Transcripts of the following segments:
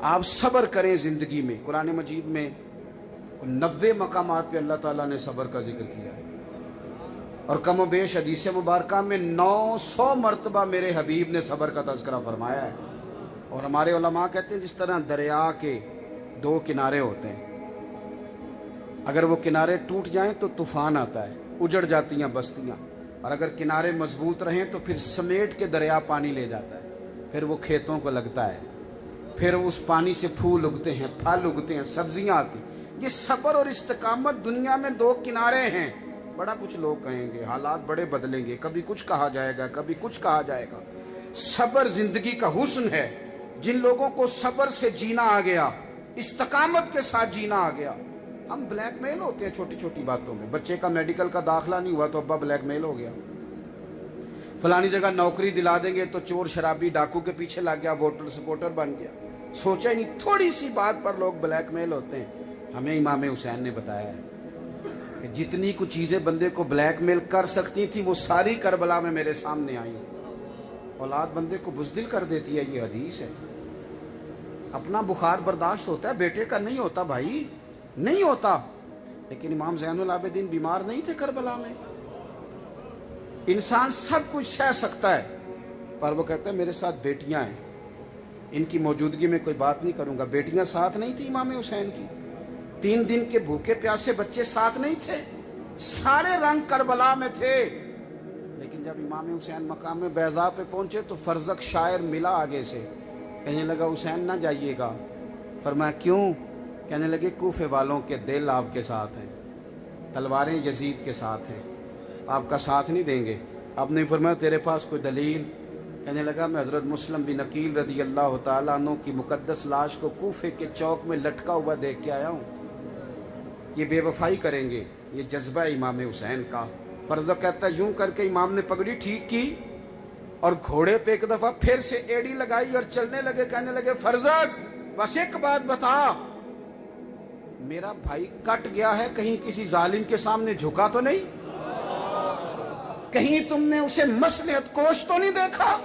آپ صبر کریں زندگی میں۔ قرآن مجید میں 90 مقامات پہ اللہ تعالیٰ نے صبر کا ذکر کیا ہے، اور کم و بیش حدیث مبارکہ میں 900 مرتبہ میرے حبیب نے صبر کا تذکرہ فرمایا ہے۔ اور ہمارے علماء کہتے ہیں جس طرح دریا کے 2 کنارے ہوتے ہیں، اگر وہ کنارے ٹوٹ جائیں تو طوفان آتا ہے، اجڑ جاتی ہیں بستیاں، اور اگر کنارے مضبوط رہیں تو پھر سمیٹ کے دریا پانی لے جاتا ہے، پھر وہ کھیتوں کو لگتا ہے، پھر اس پانی سے پھول اگتے ہیں، پھل اگتے ہیں، سبزیاں آتی ہیں۔ یہ صبر اور استقامت دنیا میں 2 کنارے ہیں۔ بڑا کچھ لوگ کہیں گے، حالات بڑے بدلیں گے، کبھی کچھ کہا جائے گا، کبھی کچھ کہا جائے گا۔ صبر زندگی کا حسن ہے۔ جن لوگوں کو صبر سے جینا آ گیا، استقامت کے ساتھ جینا آ گیا۔ ہم بلیک میل ہوتے ہیں چھوٹی چھوٹی باتوں میں، بچے کا میڈیکل کا داخلہ نہیں ہوا تو ابا بلیک میل ہو گیا، فلانی جگہ نوکری دلا دیں گے تو چور شرابی ڈاکو کے پیچھے لگ گیا، ووٹر سپورٹر بن گیا، سوچا ہی نہیں، تھوڑی سی بات پر لوگ بلیک میل ہوتے ہیں۔ ہمیں امام حسین نے بتایا ہے کہ جتنی کچھ چیزیں بندے کو بلیک میل کر سکتی تھی وہ ساری کربلا میں میرے سامنے آئی۔ اولاد بندے کو بزدل کر دیتی ہے، یہ حدیث ہے۔ اپنا بخار برداشت ہوتا ہے، بیٹے کا نہیں ہوتا بھائی، نہیں ہوتا۔ لیکن امام زین العابدین بیمار نہیں تھے کربلا میں۔ انسان سب کچھ سہ سکتا ہے، پر وہ کہتا ہے میرے ساتھ بیٹیاں ہیں، ان کی موجودگی میں کوئی بات نہیں کروں گا۔ بیٹیاں ساتھ نہیں تھی امام حسین کی، 3 دن کے بھوکے پیاسے بچے ساتھ نہیں تھے، سارے رنگ کربلا میں تھے۔ لیکن جب امام حسین مقام بیضاء پہ پہنچے تو فرزق شاعر ملا آگے سے، کہنے لگا حسین نہ جائیے گا۔ فرمایا کیوں؟ کہنے لگے کوفے والوں کے دل آپ کے ساتھ ہیں، تلواریں یزید کے ساتھ ہیں، آپ کا ساتھ نہیں دیں گے۔ آپ نے فرمایا تیرے پاس کوئی دلیل؟ کہنے لگا میں حضرت مسلم بن عقیل رضی اللہ تعالیٰ عنہ کی مقدس لاش کو کوفے کے چوک میں لٹکا ہوا دیکھ کے آیا ہوں۔ یہ بے وفائی کریں گے، یہ جذبہ ہے امام حسین کا۔ فرزق کہتا ہے یوں کر کے امام نے پگڑی ٹھیک کی اور گھوڑے پہ ایک دفعہ پھر سے ایڑی لگائی اور چلنے لگے۔ کہنے لگے فرزق بس ایک بات بتا، میرا بھائی کٹ گیا ہے، کہیں کسی ظالم کے سامنے جھکا تو نہیں؟ کہیں تم نے اسے مصلحت کوش تو نہیں دیکھا؟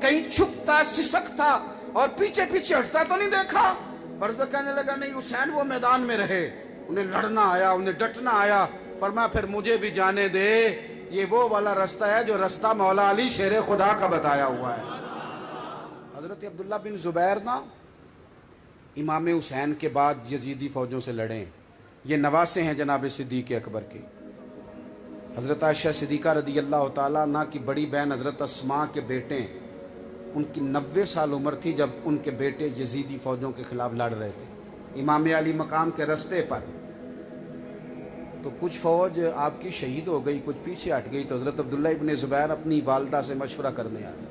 کہیں چھپتا سسکتا اور پیچھے پیچھے ہٹتا تو نہیں دیکھا؟ فرزق کہنے لگا نہیں حسین، وہ میدان میں رہے، انہیں لڑنا آیا، انہیں ڈٹنا آیا۔ فرمایا پھر مجھے بھی جانے دے، یہ وہ والا رستہ ہے جو رستہ مولا علی شیر خدا کا بتایا ہوا ہے۔ حضرت عبداللہ بن زبیر نا امام حسین کے بعد یزیدی فوجوں سے لڑیں، یہ نواسے ہیں جناب صدیق اکبر کے۔ حضرت عائشہ صدیقہ رضی اللہ تعالیٰ عنہ کی بڑی بہن حضرت اسماء کے بیٹے، ان کی 90 سال عمر تھی جب ان کے بیٹے یزیدی فوجوں کے خلاف لڑ رہے تھے امام علی مقام کے رستے پر۔ تو کچھ فوج آپ کی شہید ہو گئی، کچھ پیچھے ہٹ گئی، تو حضرت عبداللہ ابن زبیر اپنی والدہ سے مشورہ کرنے آئے،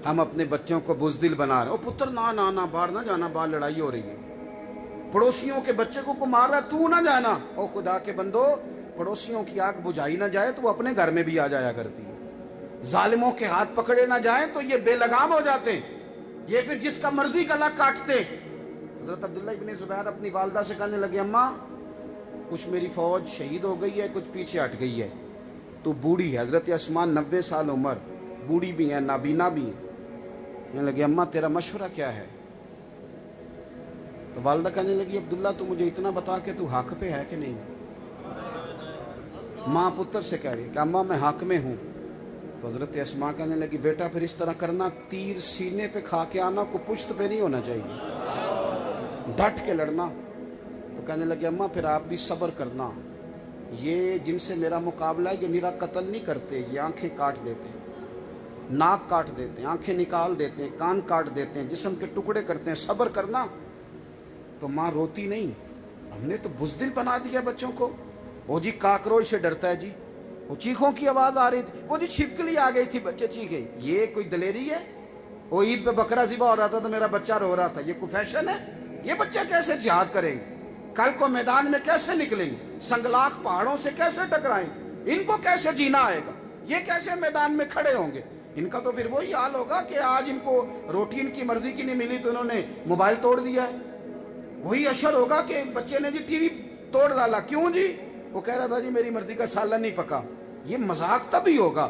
ہم اپنے بچوں کو بزدل بنا رہے ہیں۔ او پتر نہ باہر نہ جانا، باہر لڑائی ہو رہی ہے، پڑوسیوں کے بچے کو مار رہا ہے، تو نہ جانا۔ او خدا کے بندو، پڑوسیوں کی آگ بجھائی نہ جائے تو وہ اپنے گھر میں بھی آ جایا کرتی ہے، ظالموں کے ہاتھ پکڑے نہ جائیں تو یہ بے لگام ہو جاتے ہیں، یہ پھر جس کا مرضی گلا کاٹتے۔ حضرت عبداللہ ابن زبیر اپنی والدہ سے کہنے لگے اماں کچھ میری فوج شہید ہو گئی ہے، کچھ پیچھے ہٹ گئی ہے، تو بوڑھی ہے، حضرت اسماء 90 سال عمر، بوڑھی بھی ہیں، نابینا بھی ہیں۔ کہنے لگے اماں تیرا مشورہ کیا ہے؟ تو والدہ کہنے لگی عبداللہ تو مجھے اتنا بتا کہ تو حق پہ ہے کہ نہیں؟ ماں پتر سے کہہ رہی کہ اماں میں حق میں ہوں۔ تو حضرت اسماء کہنے لگی بیٹا پھر اس طرح کرنا، تیر سینے پہ کھا کے آنا، کو پشت پہ نہیں ہونا چاہیے، ڈٹ کے لڑنا۔ تو کہنے لگے اماں پھر آپ بھی صبر کرنا، یہ جن سے میرا مقابلہ ہے یہ میرا قتل نہیں کرتے، یہ آنکھیں کاٹ دیتے ہیں، ناک کاٹ دیتے ہیں، آنکھیں نکال دیتے ہیں، کان کاٹ دیتے ہیں، جسم کے ٹکڑے کرتے ہیں، صبر کرنا۔ تو ماں روتی نہیں، ہم نے تو بزدل بنا دیا بچوں کو۔ وہ جی کاکروچ سے ڈرتا ہے جی، وہ چیخوں کی آواز آ رہی تھی، وہ جی چھپکلی آ گئی تھی بچے چیخے، یہ کوئی دلیری ہے؟ وہ عید پہ بکرا ذبح ہو رہا تھا تو میرا بچہ رو رہا تھا، یہ کوئی فیشن ہے؟ یہ بچے کیسے جہاد کریں گے؟ کل کو میدان میں کیسے نکلیں گے؟ سنگلاخ پہاڑوں سے کیسے ٹکرائیں گے؟ ان کو کیسے جینا آئے گا؟ یہ کیسے میدان میں کھڑے ہوں گے؟ ان کا تو پھر وہی حال ہوگا کہ آج ان کو روٹی ان کی مرضی کی نہیں ملی تو انہوں نے موبائل توڑ دیا ہے۔ وہی اشر ہوگا کہ بچے نے جی ٹی وی توڑ ڈالا، کیوں جی؟ وہ کہہ رہا تھا جی میری مرضی کا سالن نہیں پکا۔ یہ مذاق تب ہی ہوگا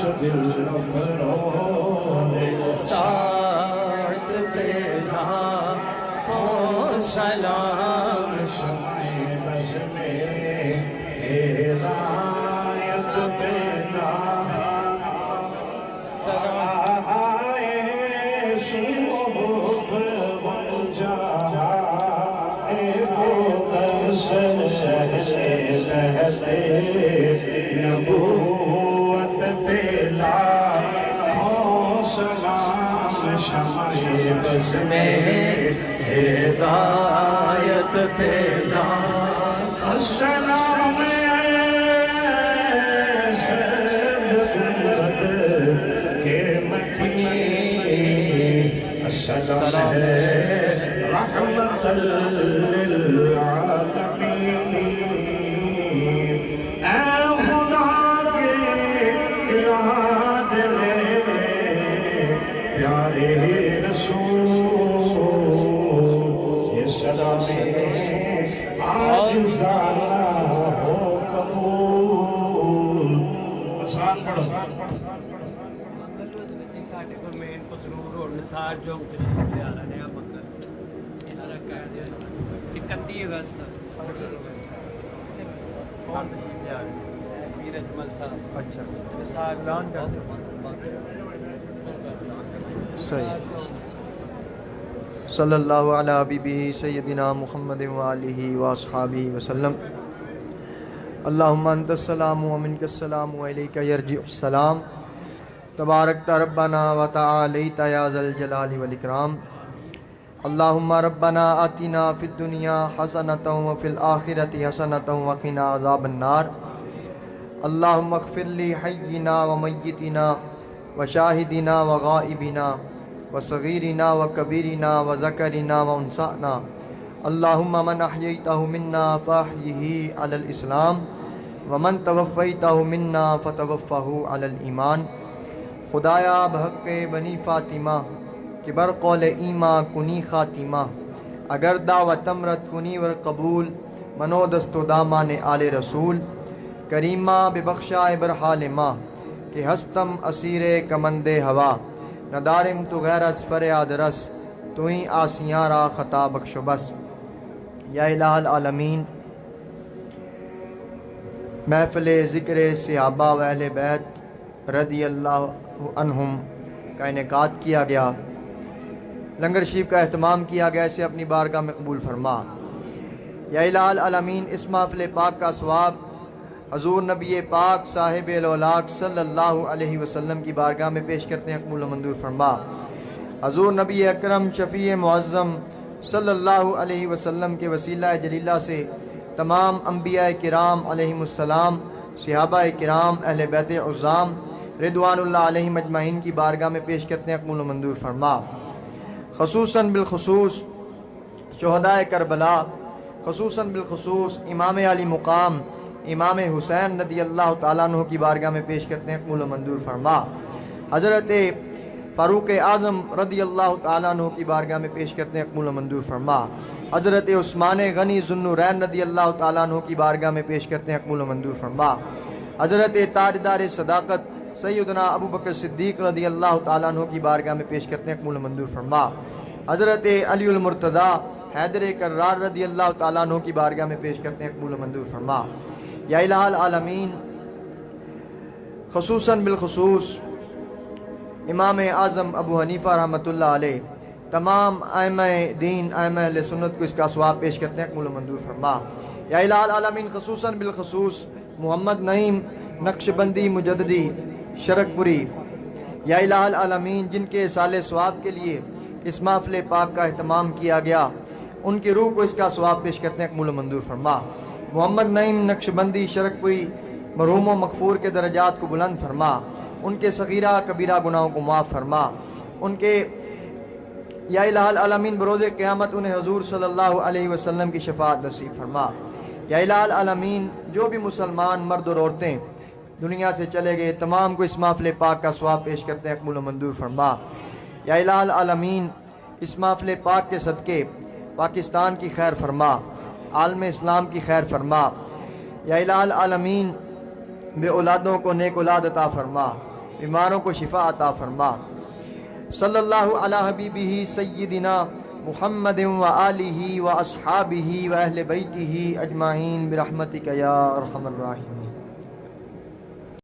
ساعت پیدا ہو سلام شمع بز میں ہدایت پیدا سرائے شوف ونجائے کو درشن نبوت پیلا ہو سلام شمع بز میں ہدایت پیلا السلام کے مکین السلام رحمت للعالمین اے خدا کے یاد میں پیارے رسول یہ سلام آج زارا ہو قبول آسان پڑھو ਸਾਡੇ ਕੋਲ ਮੇਨ ਪਸਰੂਰ ਹੋਰ ਨਿਸਾਰ ਚੌਂਕ ਤਸ਼ਰੀਫ ਲਿਆ ਰਹੇ ਆ ਮੰਗਲ ਇਹਨਾਂ ਦਾ ਕਹਿ ਦਿਆ 31 ਅਗਸਤ ਵੀਰ ਅਜਮਲ ਸਾਹਿਬ اچھا ਨਿਸਾਰ اعلان کر دو۔ صحیح صلی اللہ علی حبیبہ سیدنا محمد وآلہ واصحابہ وسلم اللہم انت السلام ومنک السلام وعلیک یرجع السلام تبارکت ربنا وتعالیت یا ذا الجلال والاکرام اللہم ربنا آتنا فی الدنیا حسنۃ وفی الآخرۃ حسنۃ وقنا عذاب النار اللہم اغفر لی حینا ومیتنا وشاہدنا وغائبنا وصغیرنا وکبیرنا وذکرنا وانثانا اللہم من احییتہ منا فاحیہ علی الاسلام ومن توفیتہ منا فتوفہ علی الایمان خدایا بحق بنی فاطمہ کہ بر قول ایما کنی خاتمہ اگر دعوت امرت کنی ور قبول منو دست و دامان آل رسول کریمہ ببخشا برحال ماں کہ ہستم اسیر کمند ہوا ندارم تو غیر از فریاد رس تو ہی آسیاں را خطا بخش و بس یا الہ العالمین محفل ذکر صحابہ و اہل بیت رضی اللہ عنہم کا انعقاد کیا گیا لنگر شریف کا اہتمام کیا گیا اسے اپنی بارگاہ میں قبول فرما یا الہ العالمین اس محفل پاک کا ثواب حضور نبی پاک صاحب الاولاق صلی اللہ علیہ وسلم کی بارگاہ میں پیش کرتے ہیں قبول و منظور فرما حضور نبی اکرم شفیع معظم صلی اللہ علیہ وسلم کے وسیلہ جلیلہ سے تمام انبیاء کرام علیہم السلام صحابہ کرام اہل بیت عظام رضوان اللہ علیہم اجمعین کی بارگاہ میں پیش کرتے ہیں قبول و منظور فرما خصوصاً بالخصوص شہداء کربلا خصوصاً بالخصوص امام علی مقام امام حسین رضی اللہ تعالیٰ عنہ کی بارگاہ میں پیش کرتے ہیں قبول و منظور فرما حضرت فاروق اعظم رضی اللہ تعالیٰ عنہ کی بارگاہ میں پیش کرتے ہیں قبول و منظور فرما حضرت عثمان غنی ذو النورین رضی اللہ تعالیٰ عنہ کی بارگاہ میں پیش کرتے ہیں قبول و منظور فرما حضرت تاجدار صداقت سیدنا ابو بکر صدیق رضی اللہ تعالیٰ عنہ کی بارگاہ میں پیش کرتے ہیں قبول و منظور فرما حضرت علی المرتضیٰ حیدر کرار رضی اللہ تعالیٰ عنہ کی بارگاہ میں پیش کرتے ہیں قبول و منظور فرما یا الہ العالمین خصوصاً بالخصوص امام اعظم ابو حنیفہ رحمۃ اللہ علیہ تمام ائمہ دین ائمہ اہل سنت کو اس کا ثواب پیش کرتے ہیں قبول و منظور فرما یا الہ العالمین خصوصاً بالخصوص محمد نعیم نقشبندی مجددی شرک پوری یا الہ العالمین جن کے سال ثواب کے لیے اس محفل پاک کا اہتمام کیا گیا ان کی روح کو اس کا ثواب پیش کرتے ہیں قبول و منظور فرما محمد نعیم نقشبندی شرک پوری مرحوم و مغفور کے درجات کو بلند فرما ان کے صغیرہ کبیرہ گناہوں کو معاف فرما ان کے یا الہ العالمین بروز قیامت انہیں حضور صلی اللہ علیہ وسلم کی شفاعت نصیب فرما یا الہ العالمین جو بھی مسلمان مرد اور عورتیں دنیا سے چلے گئے تمام کو اس محفل پاک کا ثواب پیش کرتے ہیں قبول و منظور فرما یا الہ العالمین اس محفل پاک کے صدقے پاکستان کی خیر فرما عالم اسلام کی خیر فرما یا الہ العالمین بے اولادوں کو نیک اولاد عطا فرما بیماروں کو شفا عطا فرما۔ صلی اللہ علی حبیبہ سیدنا محمد و آلہ و اصحابہ و اہل بیتہ اجمعین برحمتک یا ارحم الراحمین۔